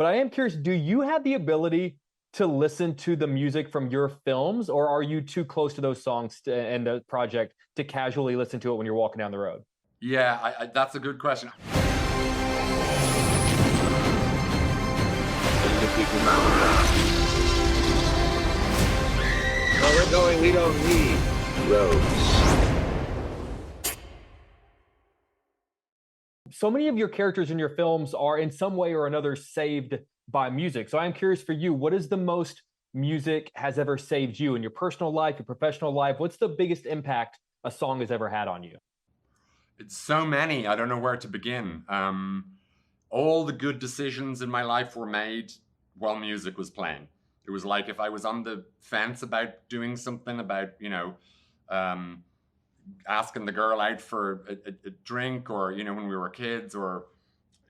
But I am curious, do you have the ability to listen to the music from your films, or are you too close to those songs and the project to casually listen to it when you're walking down the road? Yeah, that's a good question. Where we're going, we don't need roads. So many of your characters in your films are in some way or another saved by music. So I'm curious for you, what is the most music has ever saved you in your personal life, your professional life? What's the biggest impact a song has ever had on you? It's so many, I don't know where to begin. All the good decisions in my life were made while music was playing. It was like if I was on the fence about doing something, about, um, asking the girl out for a drink, or, when we were kids, or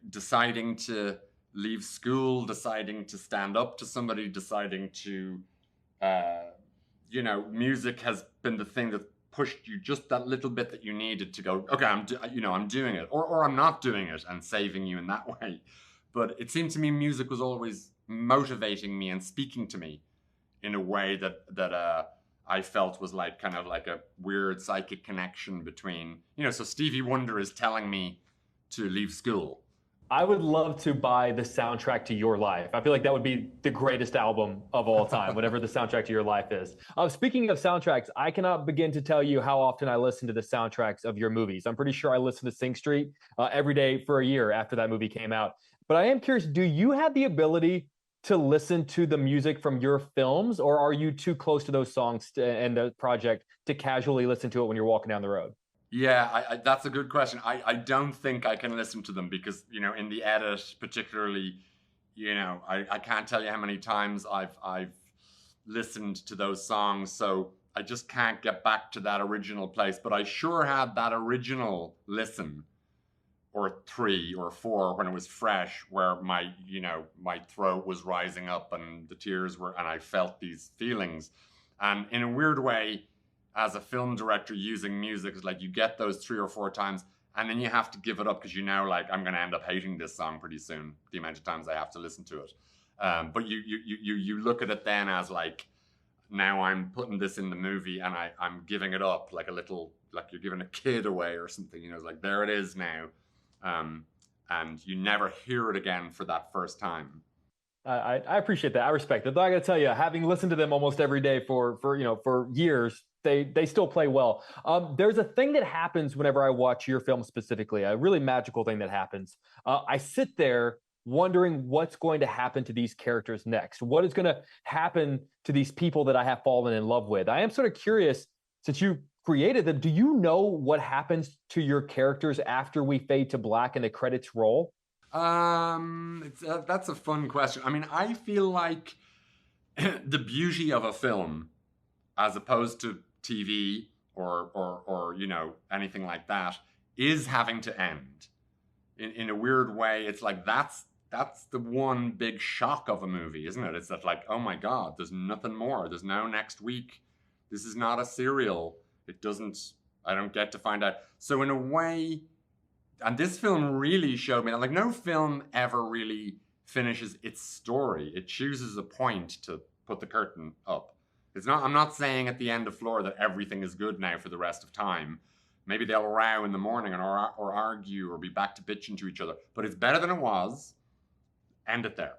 deciding to leave school, deciding to stand up to somebody, deciding to, uh, music has been the thing that pushed you just that little bit that you needed to go, okay, I'm doing it, or I'm not doing it, and saving you in that way. But it seemed to me music was always motivating me and speaking to me in a way that I felt was like kind of like a weird psychic connection between, so Stevie Wonder is telling me to leave school. I would love to buy the soundtrack to your life. I feel like that would be the greatest album of all time, whatever the soundtrack to your life is. Speaking of soundtracks, I cannot begin to tell you how often I listen to the soundtracks of your movies. I'm pretty sure I listened to Sing Street every day for a year after that movie came out. But I am curious, do you have the ability to listen to the music from your films, or are you too close to those songs and the project to casually listen to it when you're walking down the road? Yeah, that's a good question. I don't think I can listen to them because, in the edit, particularly, I can't tell you how many times I've listened to those songs. So I just can't get back to that original place. But I sure had that original listen, or three or four, when it was fresh, where my throat was rising up and the tears were, and I felt these feelings. And in a weird way, as a film director, using music is like you get those three or four times, and then you have to give it up because like I'm going to end up hating this song pretty soon, the amount of times I have to listen to it. But you look at it then as like, now I'm putting this in the movie and I'm giving it up like a little, like you're giving a kid away or something. It's like, there it is now. And you never hear it again for that first time. I appreciate that. I respect it. But I got to tell you, having listened to them almost every day for years, they still play well. There's a thing that happens whenever I watch your film specifically, a really magical thing that happens. I sit there wondering what's going to happen to these characters next. What is going to happen to these people that I have fallen in love with? I am sort of curious, since you created them, do you know what happens to your characters after we fade to black and the credits roll? That's a fun question. I mean, I feel like the beauty of a film, as opposed to TV or anything like that, is having to end. In a weird way, it's like that's the one big shock of a movie, isn't it? It's that, like, oh my God, there's nothing more. There's no next week. This is not a serial. I don't get to find out. So in a way, and this film really showed me that, like, no film ever really finishes its story. It chooses a point to put the curtain up. I'm not saying at the end of Floor that everything is good now for the rest of time. Maybe they'll row in the morning or argue or be back to bitching to each other. But it's better than it was. End it there.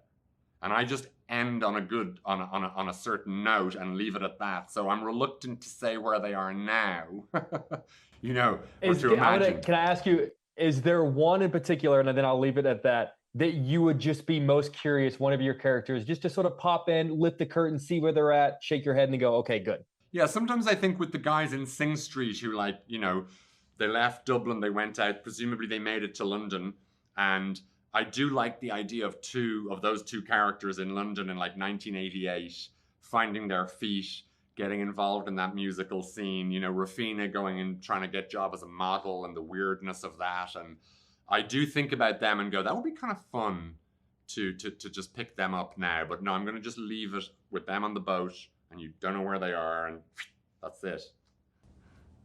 And I just end on a certain note and leave it at that. So I'm reluctant to say where they are now. Or to imagine. Can I ask you, is there one in particular, and then I'll leave it at that you would just be most curious, one of your characters, just to sort of pop in, lift the curtain, see where they're at, shake your head and go, okay, good. Yeah, sometimes I think with the guys in Sing Street who, like, they left Dublin, they went out, presumably they made it to London, and I do like the idea of those two characters in London in like 1988, finding their feet, getting involved in that musical scene, Rafina going and trying to get a job as a model and the weirdness of that. And I do think about them and go, that would be kind of fun to just pick them up now. But no, I'm going to just leave it with them on the boat, and you don't know where they are, and that's it.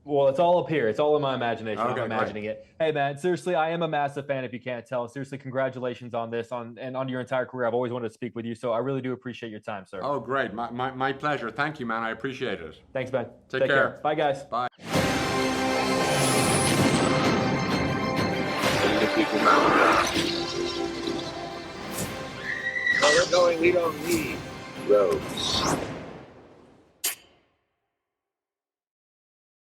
Well, it's all up here. It's all in my imagination. Okay, I'm imagining it. Hey, man, seriously, I am a massive fan if you can't tell. Seriously, congratulations on this and on your entire career. I've always wanted to speak with you, so I really do appreciate your time, sir. Oh, great. My pleasure. Thank you, man. I appreciate it. Thanks, man. Take care. Bye, guys. Bye. Where we're going, we don't need roads.